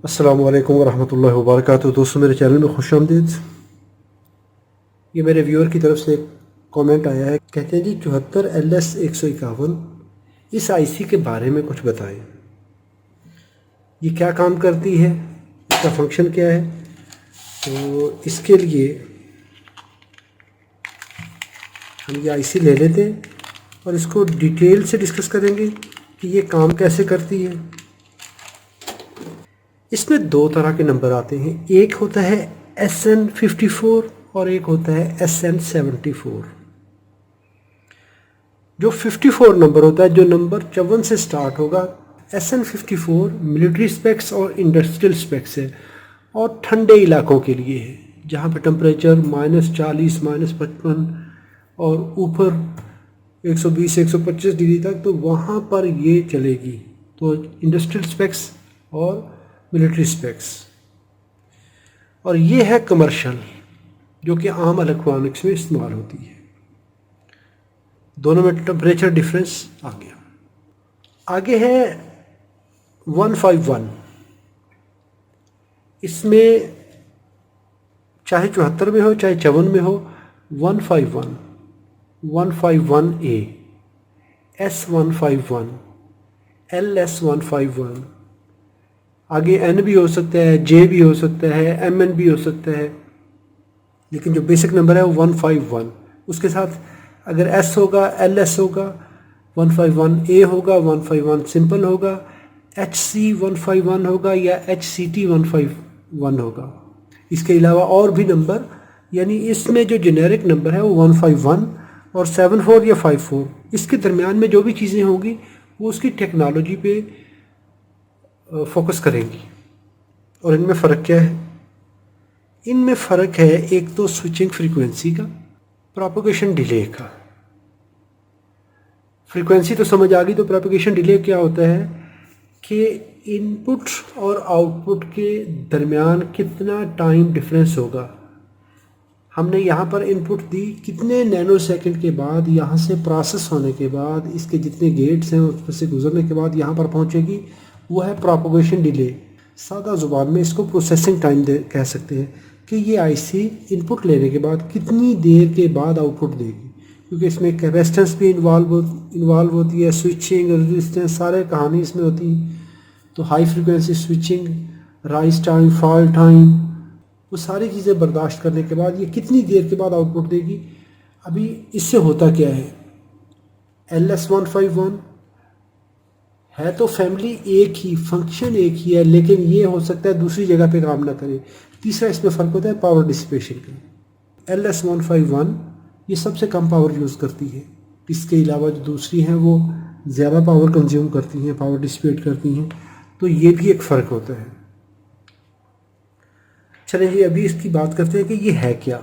अस्सलामु अलैकुम वरहमतुल्लाहि वबरकातुहू। दोस्तों, मेरे चैनल में खुश आमदीद। ये मेरे व्यूअर की तरफ से एक कमेंट आया है। कहते हैं जी 74LS151 इस आईसी के बारे में कुछ बताएं। ये क्या काम करती है, इसका फंक्शन क्या है। तो इसके लिए हम ये आईसी ले लेते हैं और इसको डिटेल से डिस्कस करेंगे कि ये काम कैसे करती है। इसमें दो तरह के नंबर आते हैं, एक होता है SN54 और एक होता है SN74। जो 54 नंबर होता है, जो नंबर 54 से स्टार्ट होगा, SN54 मिलिट्री स्पेक्स और इंडस्ट्रियल स्पेक्स है और ठंडे इलाकों के लिए है, जहाँ पे टेम्परेचर -40 -55 और ऊपर 120 125 डिग्री तक, तो वहाँ पर ये चलेगी। तो इंडस्ट्रियल स्पेक्स और मिलिट्री स्पेक्स। और ये है कमर्शियल, जो कि आम इलेक्ट्रॉनिक्स में इस्तेमाल होती है। दोनों में टेम्परेचर डिफरेंस आ गया। आगे है 151। इसमें चाहे 74 में हो चाहे 54 में हो, 151 151A, S151, LS151, आगे N भी हो सकता है, J भी हो सकता है, MN भी हो सकता है, लेकिन जो बेसिक नंबर है वो 151। उसके साथ अगर S होगा, LS होगा, 151A होगा, 151 सिंपल होगा, HC 151 होगा या HCT 151 होगा। इसके अलावा और भी नंबर, यानी इसमें जो जेनेरिक नंबर है वो 151 और 74 या 54, इसके दरमियान में जो भी चीज़ें होंगी वो उसकी टेक्नोलॉजी पे फोकस करेंगी। और इनमें फ़र्क क्या है? इनमें फ़र्क है एक तो स्विचिंग फ्रीक्वेंसी का, प्रोपगेशन डिले का। फ्रीक्वेंसी तो समझ आ गई, तो प्रोपगेशन डिले क्या होता है कि इनपुट और आउटपुट के दरमियान कितना टाइम डिफरेंस होगा। हमने यहाँ पर इनपुट दी, कितने नैनो सेकंड के बाद, यहाँ से प्रोसेस होने के बाद, इसके जितने गेट्स हैं उस पर से गुजरने के बाद यहाँ पर पहुँचेगी, वो है प्रोपगेशन डिले। सादा ज़ुबान में इसको प्रोसेसिंग टाइम कह सकते हैं कि ये आईसी इनपुट लेने के बाद कितनी देर के बाद आउटपुट देगी, क्योंकि इसमें कैपेसिटेंस भी इन्वॉल्व होती है, स्विचिंग, रेजिस्टेंस, सारे कहानी इसमें होती है। तो high frequency switching, rise time, fall time, वो सारी चीज़ें बर्दाश्त करने के बाद ये कितनी देर के बाद आउटपुट देगी। अभी इससे होता क्या है, LS151 है तो फैमिली एक ही, फंक्शन एक ही है, लेकिन ये हो सकता है दूसरी जगह पे काम ना करे। तीसरा इसमें फ़र्क होता है पावर डिसिपेशन का। LS151 ये सबसे कम पावर यूज़ करती है, इसके अलावा जो दूसरी हैं वो ज़्यादा पावर कंज्यूम करती हैं, पावर डिसिपेट करती हैं। तो ये भी एक फ़र्क होता है। चलें जी, अभी इसकी बात करते हैं कि ये है क्या।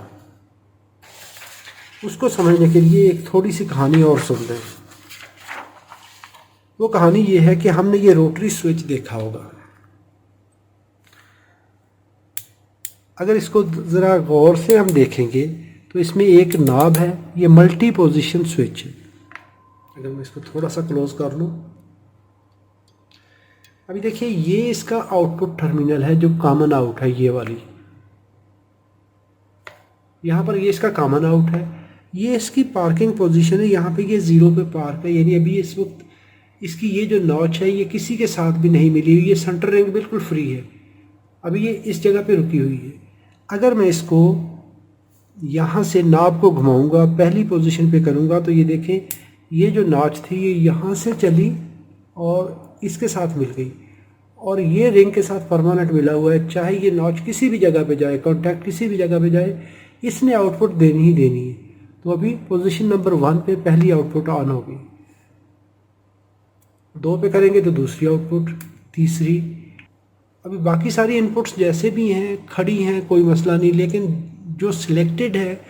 उसको समझने के लिए एक थोड़ी सी कहानी और सुन लें। वो कहानी ये है कि हमने ये रोटरी स्विच देखा होगा। अगर इसको ज़रा गौर से हम देखेंगे तो इसमें एक नॉब है, ये मल्टी पोजीशन स्विच है। अगर मैं इसको थोड़ा सा क्लोज कर लूँ, अभी देखिए ये इसका आउटपुट टर्मिनल है जो कॉमन आउट है, ये वाली। यहाँ पर ये इसका कॉमन आउट है, ये इसकी पार्किंग पोजीशन है, यहाँ पे ये 0 पे पार्क है, यानी अभी इस वक्त इसकी ये जो नॉच है ये किसी के साथ भी नहीं मिली हुई, ये सेंटर रिंग बिल्कुल फ्री है। अभी ये इस जगह पे रुकी हुई है। अगर मैं इसको यहाँ से नॉब को घुमाऊंगा, पहली पोजीशन पे करूँगा, तो ये देखें ये जो नॉच थी ये यहाँ से चली और इसके साथ मिल गई, और ये रिंग के साथ परमानेंट मिला हुआ है। चाहे ये नॉच किसी भी जगह पे जाए, कॉन्टैक्ट किसी भी जगह पे जाए, इसने आउटपुट देनी ही देनी है। तो अभी पोजीशन नंबर 1 पे पहली आउटपुट ऑन होगी, 2 पे करेंगे तो दूसरी आउटपुट, तीसरी। अभी बाकी सारी इनपुट्स जैसे भी हैं खड़ी हैं, कोई मसला नहीं, लेकिन जो सिलेक्टेड है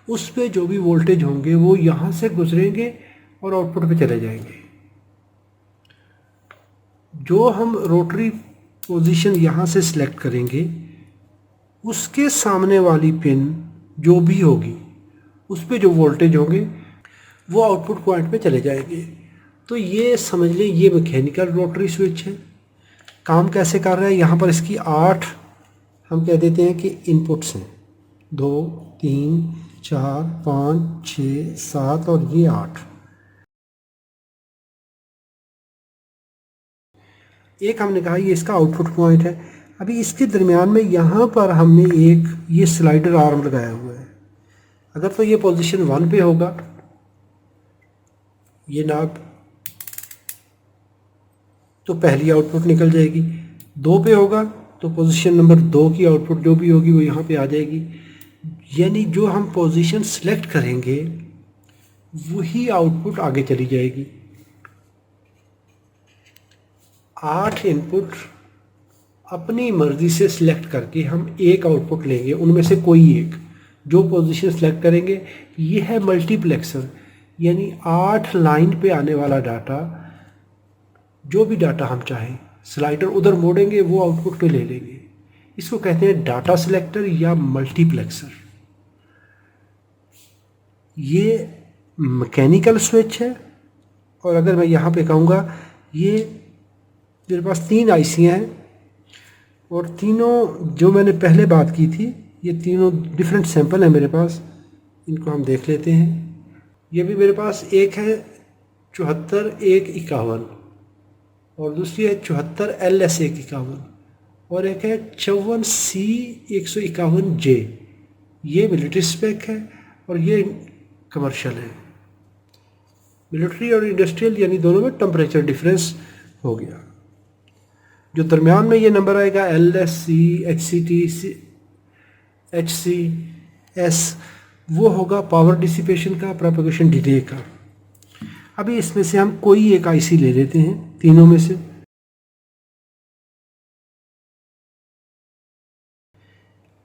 उस पे जो भी वोल्टेज होंगे वो यहाँ से गुजरेंगे और आउटपुट पे चले जाएंगे। जो हम रोटरी पोजीशन यहाँ से सिलेक्ट करेंगे, उसके सामने वाली पिन जो भी होगी उस पे जो वोल्टेज होंगे वो आउटपुट पॉइंट पे चले जाएंगे। तो ये समझ लें ये मैकेनिकल रोटरी स्विच है। काम कैसे कर रहा है, यहाँ पर इसकी 8 हम कह देते हैं कि इनपुट्स हैं, 2 3 4 5 6 7 और ये 8। एक हमने कहा ये इसका आउटपुट पॉइंट है। अभी इसके दरमियान में यहाँ पर हमने एक ये स्लाइडर आर्म लगाया हुआ है। अगर तो ये पोजीशन 1 पे होगा, ये नाब, तो पहली आउटपुट निकल जाएगी। 2 पे होगा तो पोजीशन नंबर 2 की आउटपुट जो भी होगी वो यहाँ पे आ जाएगी। यानी जो हम पोजीशन सेलेक्ट करेंगे वही आउटपुट आगे चली जाएगी। 8 इनपुट अपनी मर्ज़ी से सिलेक्ट करके हम एक आउटपुट लेंगे, उनमें से कोई एक जो पोजीशन सेलेक्ट करेंगे। ये है मल्टीप्लेक्सर, यानी 8 लाइन पे आने वाला डाटा, जो भी डाटा हम चाहें स्लाइडर उधर मोड़ेंगे वो आउटपुट पे ले लेंगे। इसको कहते हैं डाटा सिलेक्टर या मल्टीप्लेक्सर। ये मैकेनिकल स्विच है। और अगर मैं यहाँ पे कहूँगा, ये मेरे पास 3 आईसियाँ हैं और तीनों जो मैंने पहले बात की थी, ये तीनों डिफरेंट सैंपल हैं मेरे पास। इनको हम देख लेते हैं। ये भी मेरे पास एक है 74-151 और दूसरी है 74LS151 और एक है 54C151J। ये मिलिट्री स्पेक है और ये कमर्शियल है। मिलिट्री और इंडस्ट्रियल यानी दोनों में टेम्परेचर डिफरेंस हो गया। जो दरमियान में ये नंबर आएगा LSC, HCT, HCS, वो होगा पावर डिसिपेशन का, प्रोपगेशन डिले का। अभी इसमें से हम कोई एक आईसी ले लेते हैं तीनों में से।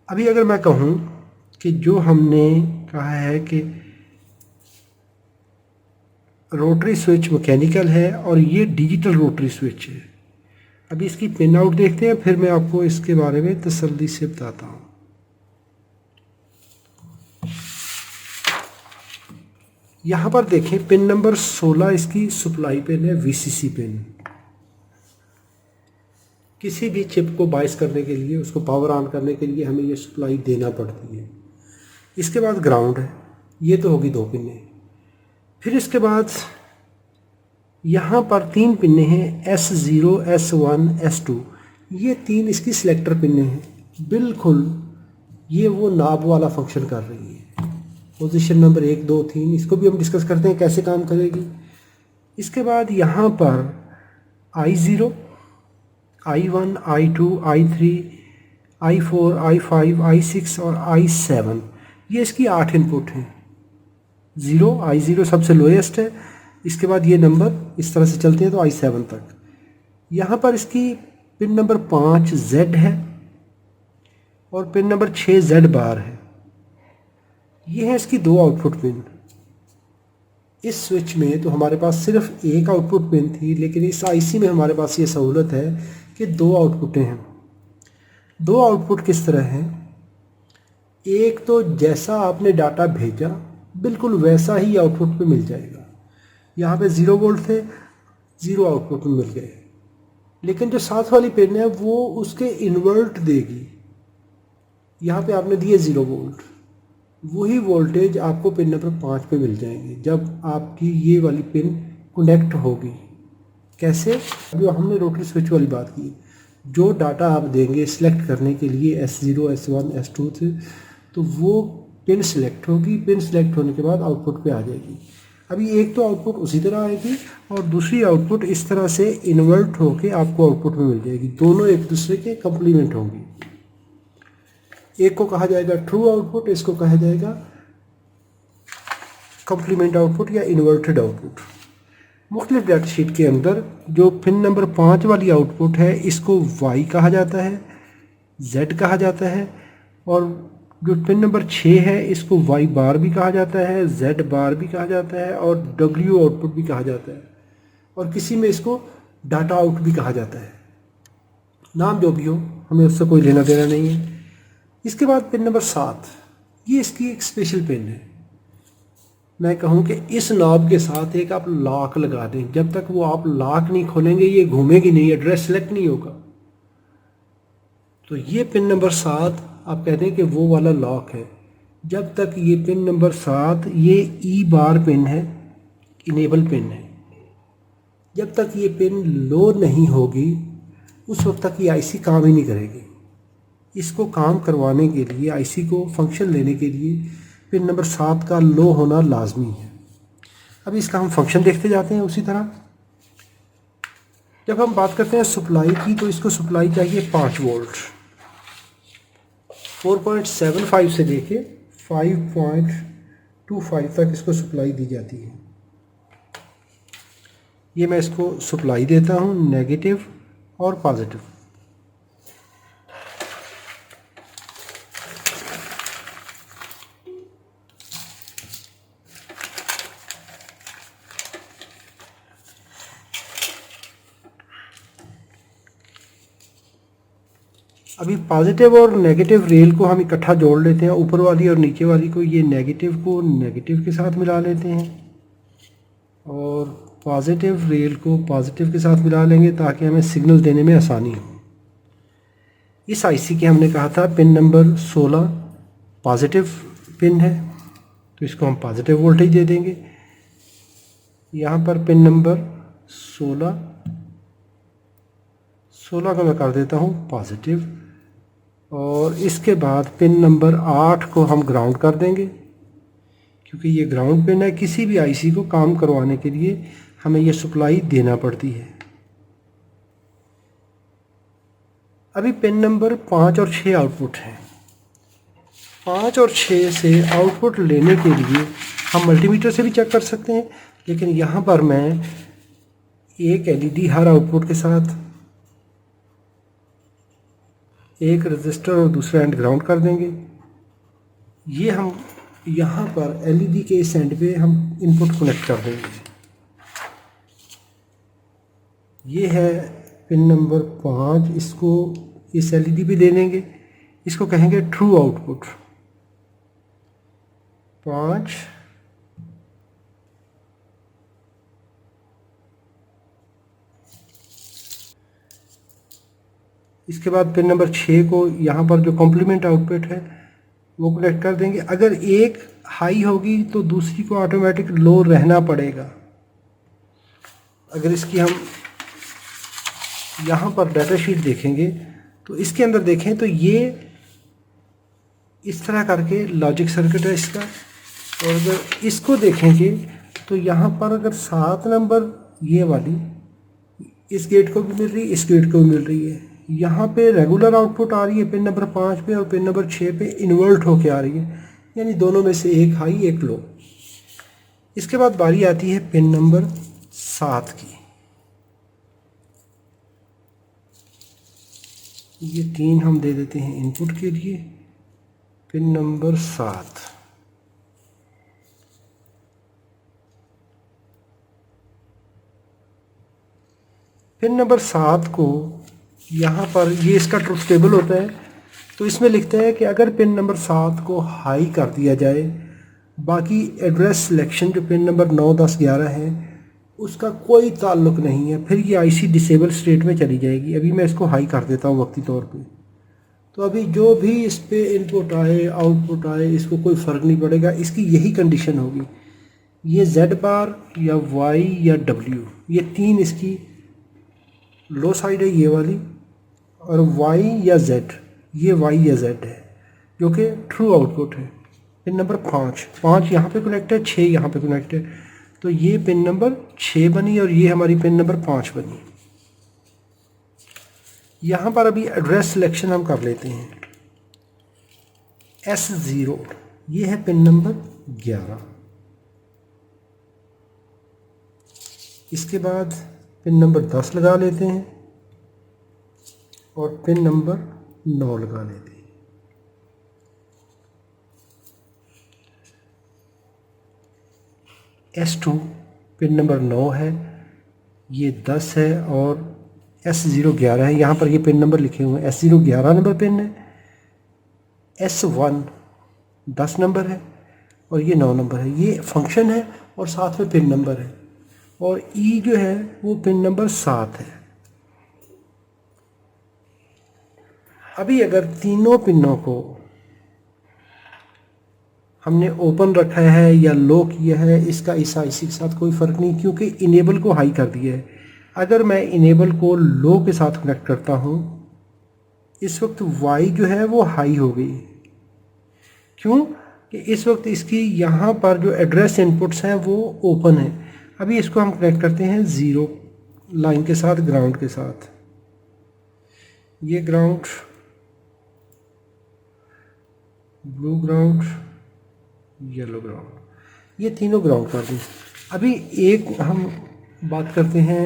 अभी अगर मैं कहूँ कि जो हमने कहा है कि रोटरी स्विच मैकेनिकल है और ये डिजिटल रोटरी स्विच है। अभी इसकी पिन आउट देखते हैं, फिर मैं आपको इसके बारे में तसल्ली से बताता हूँ। यहाँ पर देखें, पिन नंबर 16 इसकी सप्लाई पिन है, VCC पिन। किसी भी चिप को बाइस करने के लिए, उसको पावर ऑन करने के लिए हमें ये सप्लाई देना पड़ती है। इसके बाद ग्राउंड है, ये तो होगी 2 पिनें। फिर इसके बाद यहाँ पर 3 पिनें हैं, S0, S1, S2। ये 3 इसकी सिलेक्टर पिनें हैं। बिल्कुल ये वो नाब वाला फंक्शन कर रही है। पोजीशन नंबर 1, 2, 3, इसको भी हम डिस्कस करते हैं कैसे काम करेगी। इसके बाद यहाँ पर I0, I1, I2, I3, I4, I5, I6 और I7, ये इसकी 8 इनपुट हैं। I0 सबसे लोएस्ट है। इसके बाद ये नंबर इस तरह से चलते हैं तो I7 तक। यहाँ पर इसकी पिन नंबर 5 Z है और पिन नंबर 6 Z बार है। ये है इसकी 2 आउटपुट पिन। इस स्विच में तो हमारे पास सिर्फ एक आउटपुट पिन थी, लेकिन इस आईसी में हमारे पास ये सहूलत है कि 2 आउटपुटें हैं। 2 आउटपुट किस तरह हैं? एक तो जैसा आपने डाटा भेजा बिल्कुल वैसा ही आउटपुट पे मिल जाएगा। यहाँ पे 0 वोल्ट थे, 0 आउटपुट में मिल गए। लेकिन जो साथ वाली पिन है वो उसके इन्वर्ट देगी। यहाँ पे आपने दिए 0 वोल्ट, वही वोल्टेज आपको पिन नंबर 5 पे मिल जाएंगे जब आपकी ये वाली पिन कनेक्ट होगी। कैसे? जो हमने रोटरी स्विच वाली बात की, जो डाटा आप देंगे सिलेक्ट करने के लिए S0, S1, S2 थे, तो वो पिन सिलेक्ट होगी। पिन सिलेक्ट होने के बाद आउटपुट पे आ जाएगी। अभी एक तो आउटपुट उसी तरह आएगी और दूसरी आउटपुट इस तरह से इन्वर्ट होके आपको आउटपुट में मिल जाएगी। दोनों एक दूसरे के कंप्लीमेंट होंगी। एक को कहा जाएगा ट्रू आउटपुट, इसको कहा जाएगा कंप्लीमेंट आउटपुट या इन्वर्टेड आउटपुट। मुख्तलिफ डाटा शीट के अंदर जो पिन नंबर 5 वाली आउटपुट है इसको Y कहा जाता है, Z कहा जाता है, और जो पिन नंबर 6 है इसको Y बार भी कहा जाता है, Z बार भी कहा जाता है और W आउटपुट भी कहा जाता है, और किसी में इसको डाटा आउट भी कहा जाता है। नाम जो भी हो, हमें उससे कोई लेना देना नहीं है। इसके बाद पिन नंबर 7, ये इसकी एक स्पेशल पिन है। मैं कहूँ कि इस नॉब के साथ एक आप लॉक लगा दें, जब तक वो आप लॉक नहीं खोलेंगे ये घूमेगी नहीं, एड्रेस सेलेक्ट नहीं होगा। तो ये पिन नंबर 7 आप कहते हैं कि वो वाला लॉक है। जब तक ये पिन नंबर 7 ये ई बार पिन है, इनेबल पिन है, जब तक ये पिन लो नहीं होगी उस वक्त तक ये आईसी काम ही नहीं करेगी। इसको काम करवाने के लिए, आईसी को फंक्शन लेने के लिए पिन नंबर 7 का लो होना लाजमी है। अभी इसका हम फंक्शन देखते जाते हैं। उसी तरह जब हम बात करते हैं सप्लाई की, तो इसको सप्लाई चाहिए 5 वोल्ट। 4.75 से लेके 5.25 तक इसको सप्लाई दी जाती है। ये मैं इसको सप्लाई देता हूँ, नेगेटिव और पॉजिटिव। अभी पॉजिटिव और नेगेटिव रेल को हम इकट्ठा जोड़ लेते हैं, ऊपर वाली और नीचे वाली को। ये नेगेटिव को नेगेटिव के साथ मिला लेते हैं और पॉजिटिव रेल को पॉजिटिव के साथ मिला लेंगे ताकि हमें सिग्नल देने में आसानी हो। इस आईसी के हमने कहा था पिन नंबर 16 पॉजिटिव पिन है, तो इसको हम पॉजिटिव वोल्टेज दे देंगे। यहाँ पर पिन नंबर 16 का मैं कर देता हूँ पॉजिटिव, और इसके बाद पिन नंबर 8 को हम ग्राउंड कर देंगे, क्योंकि ये ग्राउंड पिन है। किसी भी आईसी को काम करवाने के लिए हमें ये सप्लाई देना पड़ती है। अभी पिन नंबर 5 और 6 आउटपुट हैं। 5 और 6 से आउटपुट लेने के लिए हम मल्टीमीटर से भी चेक कर सकते हैं, लेकिन यहाँ पर मैं एक एलईडी हर आउटपुट के साथ, एक रजिस्टर और दूसरा एंड ग्राउंड कर देंगे। ये हम यहाँ पर एलईडी के इस एंड पे हम इनपुट कनेक्ट कर देंगे। ये है पिन नंबर 5, इसको इस एलईडी पे दे देंगे। इसको कहेंगे ट्रू आउटपुट 5। इसके बाद पिन नंबर 6 को यहाँ पर जो कॉम्प्लीमेंट आउटपुट है वो कनेक्ट कर देंगे। अगर एक हाई होगी तो दूसरी को ऑटोमेटिक लो रहना पड़ेगा। अगर इसकी हम यहाँ पर डाटा शीट देखेंगे तो इसके अंदर देखें तो ये इस तरह करके लॉजिक सर्किट है इसका। और अगर इसको देखेंगे तो यहाँ पर अगर 7 नंबर ये वाली इस गेट को भी मिल रही है, इस गेट को भी मिल रही है। यहाँ पे रेगुलर आउटपुट आ रही है पिन नंबर 5 पे, और पिन नंबर 6 पे इन्वर्ट होके आ रही है, यानी दोनों में से एक हाई एक लो। इसके बाद बारी आती है पिन नंबर 7 की। ये 3 हम दे देते हैं इनपुट के लिए। पिन नंबर 7, पिन नंबर 7 को यहाँ पर ये इसका ट्रुथ टेबल होता है, तो इसमें लिखते हैं कि अगर पिन नंबर 7 को हाई कर दिया जाए, बाकी एड्रेस सिलेक्शन जो पिन नंबर 9, 10, 11 है उसका कोई ताल्लुक नहीं है, फिर ये आईसी डिसेबल स्टेट में चली जाएगी। अभी मैं इसको हाई कर देता हूँ वक्ती तौर पे, तो अभी जो भी इस पे इनपुट आए आउटपुट आए इसको कोई फ़र्क नहीं पड़ेगा। इसकी यही कंडीशन होगी, ये Z बार या Y या W, ये 3 इसकी लो साइड है ये वाली, और Y या Z, ये Y या Z है जो कि ट्रू आउटपुट है। पिन नंबर 5 यहाँ पे कनेक्ट है, 6 यहाँ पे कनेक्ट है, तो ये पिन नंबर 6 बनी और ये हमारी पिन नंबर 5 बनी। यहाँ पर अभी एड्रेस सिलेक्शन हम कर लेते हैं। S0 ये है पिन नंबर 11। इसके बाद पिन नंबर 10 लगा लेते हैं और पिन नंबर 9 लगा लेते हैं। S2 पिन नंबर 9 है, ये 10 है, और S0 11 है। यहाँ पर ये पिन नंबर लिखे हुए हैं। S0 11 नंबर पिन है, S1 10 नंबर है और ये 9 नंबर है। ये फंक्शन है और साथ में पिन नंबर है, और E जो है वो पिन नंबर 7 है। अभी अगर तीनों पिनों को हमने ओपन रखा है या लो किया है, इसका इस आईसी के साथ कोई फ़र्क नहीं, क्योंकि इनेबल को हाई कर दिया है। अगर मैं इनेबल को लो के साथ कनेक्ट करता हूँ, इस वक्त वाई जो है वो हाई हो गई। क्यों कि इस वक्त इसकी यहाँ पर जो एड्रेस इनपुट्स हैं वो ओपन है। अभी इसको हम कनेक्ट करते हैं ज़ीरो लाइन के साथ, ग्राउंड के साथ। ये ground, blue ground, yellow ground, ये तीनों ग्राउंड कर दें। अभी एक हम बात करते हैं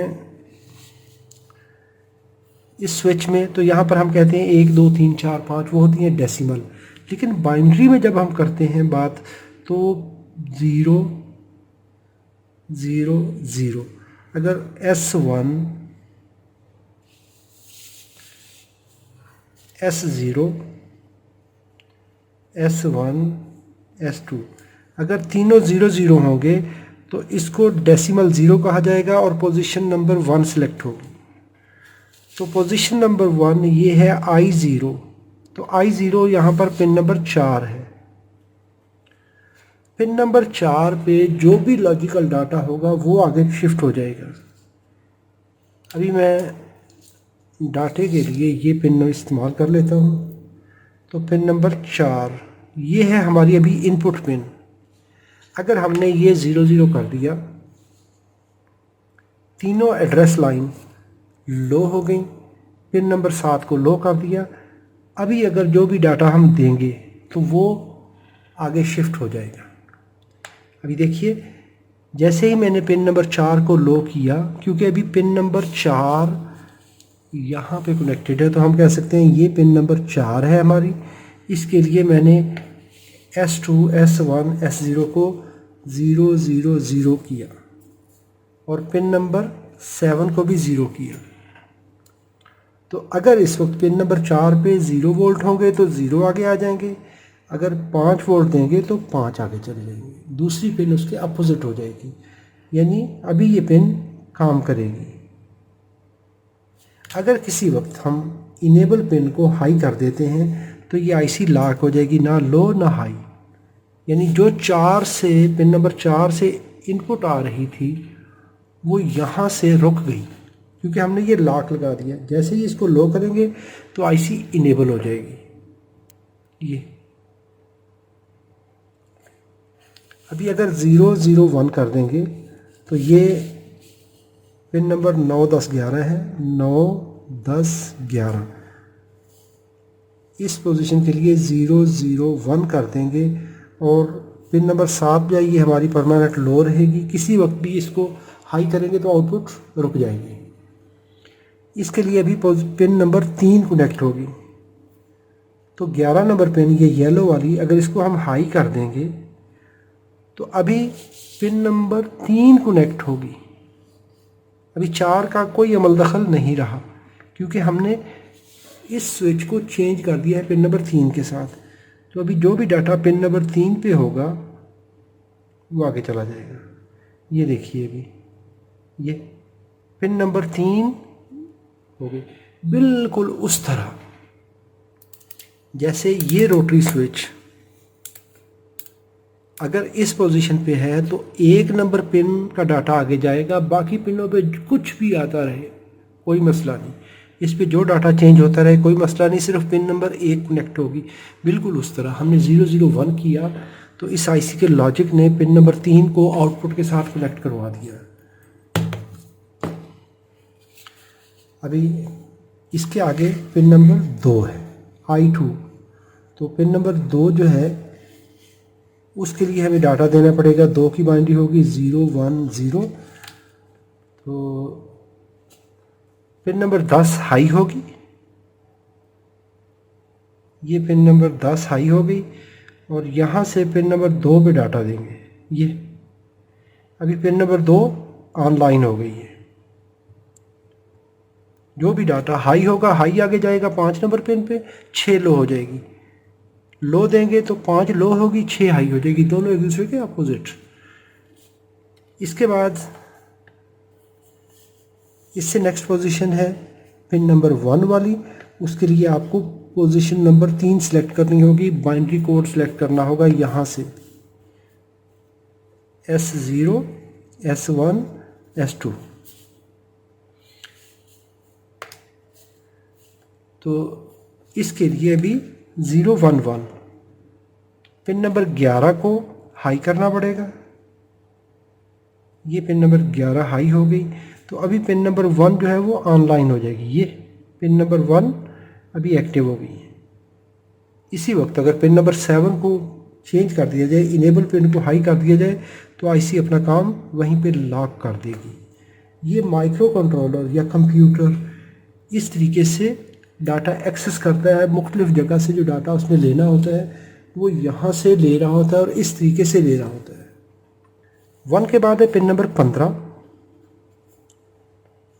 इस स्विच में, तो यहाँ पर हम कहते हैं 1 2 3 4 5, वो होती हैं डेसिमल। लेकिन बाइनरी में जब हम करते हैं बात, तो 0 0 0, अगर S1 S0 S1 S2, अगर तीनों 0 0 होंगे तो इसको डेसिमल 0 कहा जाएगा और पोजीशन नंबर 1 सिलेक्ट होगी। तो पोजीशन नंबर 1 ये है I0, तो I0 यहाँ पर पिन नंबर 4 है। पिन नंबर 4 पे जो भी लॉजिकल डाटा होगा वो आगे शिफ्ट हो जाएगा। अभी मैं डाटे के लिए ये पिन इस्तेमाल कर लेता हूँ। तो पिन नंबर 4 ये है हमारी अभी इनपुट पिन। अगर हमने ये 0 0 कर दिया, तीनों एड्रेस लाइन लो हो गई, पिन नंबर 7 को लो कर दिया। अभी अगर जो भी डाटा हम देंगे तो वो आगे शिफ्ट हो जाएगा। अभी देखिए, जैसे ही मैंने पिन नंबर 4 को लो किया, क्योंकि अभी पिन नंबर 4 यहाँ पे कनेक्टेड है, तो हम कह सकते हैं ये पिन नंबर 4 है हमारी। इसके लिए मैंने S2 S1 S0 को 0 0 0 किया और पिन नंबर 7 को भी 0 किया। तो अगर इस वक्त पिन नंबर 4 पे 0 वोल्ट होंगे तो 0 आगे आ जाएंगे, अगर 5 वोल्ट देंगे तो 5 आगे चले जाएंगे। दूसरी पिन उसके अपोजिट हो जाएगी, यानी अभी ये पिन काम करेगी। अगर किसी वक्त हम इनेबल पिन को हाई कर देते हैं तो ये आईसी लॉक हो जाएगी, ना लो ना हाई। यानी जो 4 से पिन नंबर 4 से इनपुट आ रही थी वो यहाँ से रुक गई, क्योंकि हमने ये लॉक लगा दिया। जैसे ही इसको लो करेंगे तो आईसी इनेबल हो जाएगी। ये अभी अगर 0 0 1 कर देंगे तो ये पिन नंबर 9 10 11 है, 9 10 11। इस पोजीशन के लिए 0 0 1 कर देंगे और पिन नंबर 7 जो है ये हमारी परमानेंट लो रहेगी। किसी वक्त भी इसको हाई करेंगे तो आउटपुट रुक जाएगी। इसके लिए अभी पिन नंबर 3 कनेक्ट होगी। तो 11 नंबर पिन ये येलो वाली, अगर इसको हम हाई कर देंगे तो अभी पिन नंबर 3 कनेक्ट होगी। अभी 4 का कोई अमल दखल नहीं रहा, क्योंकि हमने इस स्विच को चेंज कर दिया है पिन नंबर 3 के साथ। तो अभी जो भी डाटा पिन नंबर 3 पे होगा वो आगे चला जाएगा। ये देखिए, अभी ये पिन नंबर 3 हो गई, बिल्कुल उस तरह जैसे ये रोटरी स्विच अगर इस पोजीशन पे है तो 1 नंबर पिन का डाटा आगे जाएगा, बाकी पिनों पे कुछ भी आता रहे कोई मसला नहीं। इस पे जो डाटा चेंज होता रहे कोई मसला नहीं, सिर्फ पिन नंबर 1 कनेक्ट होगी। बिल्कुल उस तरह हमने 0 0 1 किया तो इस आईसी के लॉजिक ने पिन नंबर 3 को आउटपुट के साथ कनेक्ट करवा दिया। अभी इसके आगे पिन नंबर 2 है, I2। तो पिन नंबर 2 जो है उसके लिए हमें डाटा देना पड़ेगा। 2 की बाइनरी होगी 0 1 0। तो पिन नंबर 10 हाई होगी, ये पिन नंबर 10 हाई हो गई और यहाँ से पिन नंबर 2 पे डाटा देंगे। ये अभी पिन नंबर 2 ऑनलाइन हो गई है। जो भी डाटा हाई होगा हाई आगे जाएगा 5 नंबर पिन पे, 6 लो हो जाएगी। लो देंगे तो 5 लो होगी, 6 हाई हो जाएगी, दोनों एक दूसरे के अपोजिट। इसके बाद इससे नेक्स्ट पोजीशन है पिन नंबर 1 वाली। उसके लिए आपको पोजीशन नंबर 3 सेलेक्ट करनी होगी, बाइनरी कोड सेलेक्ट करना होगा यहाँ से S0 S1 S2। तो इसके लिए अभी 011 पिन नंबर 11 को हाई करना पड़ेगा। ये पिन नंबर 11 हाई हो गई, तो अभी पिन नंबर 1 जो है वो ऑनलाइन हो जाएगी। ये पिन नंबर 1 अभी एक्टिव हो गई है। इसी वक्त अगर पिन नंबर 7 को चेंज कर दिया जाए, इनेबल पिन को हाई कर दिया जाए, तो आईसी अपना काम वहीं पे लॉक कर देगी। ये माइक्रो कंट्रोलर या कंप्यूटर इस तरीके से डाटा एक्सेस करता है। मुख्तलिफ जगह से जो डाटा उसने लेना होता है वो यहाँ से ले रहा होता है और इस तरीके से ले रहा होता है। 1 के बाद है पिन नंबर 15।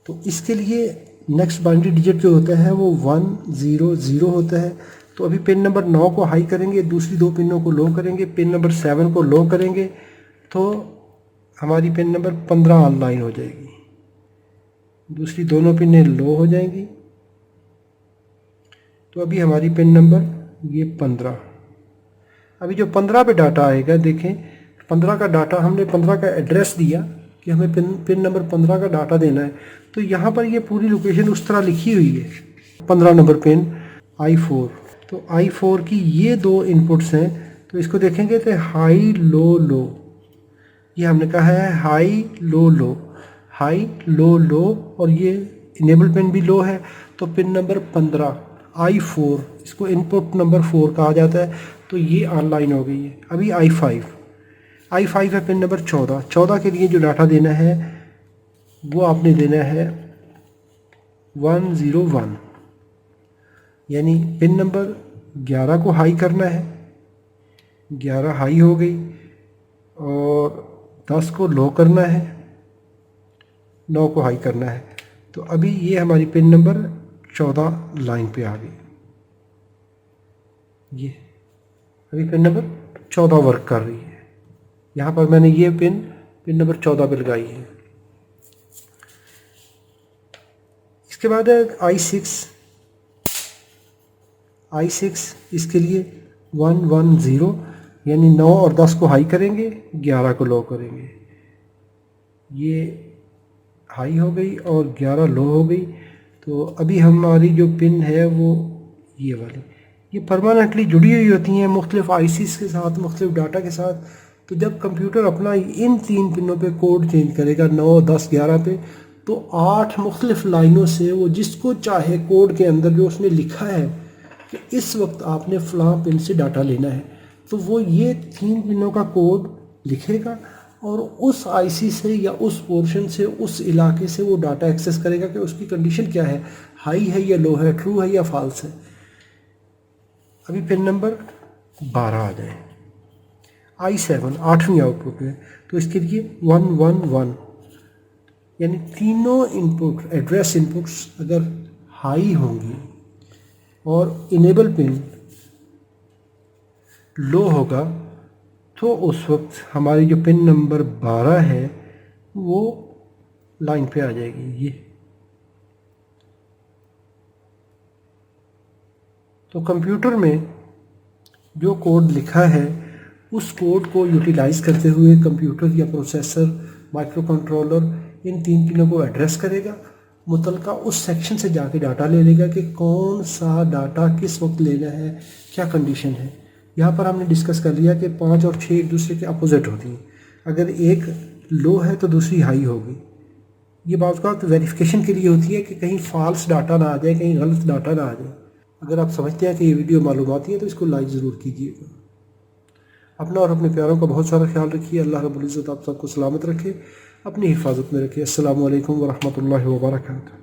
तो इसके लिए नेक्स्ट बाइनरी डिजिट जो होता है वो 100 होता है। तो अभी पिन नंबर 9 को हाई करेंगे, दूसरी 2 पिनों को लो करेंगे, पिन नंबर 7 को लो करेंगे, तो हमारी पिन नंबर 15 ऑनलाइन हो जाएगी। दूसरी दोनों पिनें लो हो जाएंगी। तो अभी हमारी पिन नंबर ये 15। अभी जो 15 पे डाटा आएगा, देखें 15 का डाटा, हमने 15 का एड्रेस दिया कि हमें पिन नंबर 15 का डाटा देना है। तो यहाँ पर ये पूरी लोकेशन उस तरह लिखी हुई है। 15 नंबर पिन I4। तो I4 की ये 2 इनपुट्स हैं। तो इसको देखेंगे तो हाई लो लो, ये हमने कहा है हाई लो लो, हाई लो लो, और ये इनेबल पिन भी लो है। तो पिन नंबर 15 I4, इसको इनपुट नंबर 4 कहा जाता है। तो ये ऑनलाइन हो गई है। अभी I5 है पिन नंबर 14। 14 के लिए जो डाटा देना है वो आपने देना है 101, यानी पिन नंबर 11 को हाई करना है। 11 हाई हो गई और 10 को लो करना है, 9 को हाई करना है। तो अभी ये हमारी पिन नंबर 14 लाइन पे आ गई। ये अभी पिन नंबर 14 वर्क कर रही है। यहाँ पर मैंने ये पिन नंबर 14 पे लगाई है। इसके बाद है I6। इसके लिए 110, यानी 9 और 10 को हाई करेंगे, 11 को लो करेंगे। ये हाई हो गई और 11 लो हो गई। तो अभी हमारी जो पिन है वो ये वाली, ये परमानेंटली जुड़ी हुई होती हैं मुख्तलिफ आईसीज़ के साथ, मुख्तलिफ डाटा के साथ। तो जब कंप्यूटर अपना इन 3 पिनों पे कोड चेंज करेगा 9, 10, 11 पे, तो 8 मुख्तलिफ लाइनों से वो जिसको चाहे कोड के अंदर जो उसने लिखा है कि इस वक्त आपने फ़लाँ पिन से डाटा लेना है, तो वो ये 3 पिनों का कोड लिखेगा और उस आईसी से या उस पोर्शन से, उस इलाके से वो डाटा एक्सेस करेगा कि उसकी कंडीशन क्या है, हाई है या लो है, ट्रू है या फॉल्स है। अभी पिन नंबर 12 आ जाए, I7 8वीं आउटपुट है। तो इसके लिए 111, यानी तीनों इनपुट एड्रेस इनपुट्स अगर हाई होंगी और इनेबल पिन लो होगा, तो उस वक्त हमारी जो पिन नंबर 12 है वो लाइन पे आ जाएगी। ये तो कंप्यूटर में जो कोड लिखा है उस कोड को यूटिलाइज़ करते हुए कंप्यूटर या प्रोसेसर, माइक्रो कंट्रोलर इन 3 पिनों को एड्रेस करेगा, मुतलका उस सेक्शन से जाके डाटा ले लेगा कि कौन सा डाटा किस वक्त लेना है, क्या कंडीशन है। यहाँ पर हमने डिस्कस कर लिया कि 5 और 6 एक दूसरे के अपोजिट होती हैं। अगर एक लो है तो दूसरी हाई होगी। ये बात वेरिफिकेशन के लिए होती है कि कहीं फॉल्स डाटा ना आ जाए, कहीं गलत डाटा ना आ जाए। अगर आप समझते हैं कि ये वीडियो मालूमाती है तो इसको लाइक ज़रूर कीजिएगा। अपना और अपने प्यारों का बहुत सारा ख्याल रखिए। अल्लाह रब्बुल इज़्ज़त आप सबको सलामत रखे, अपनी हिफाजत में रखिए। अस्सलामु अलैकुम व रहमतुल्लाहि व बरकातुहू।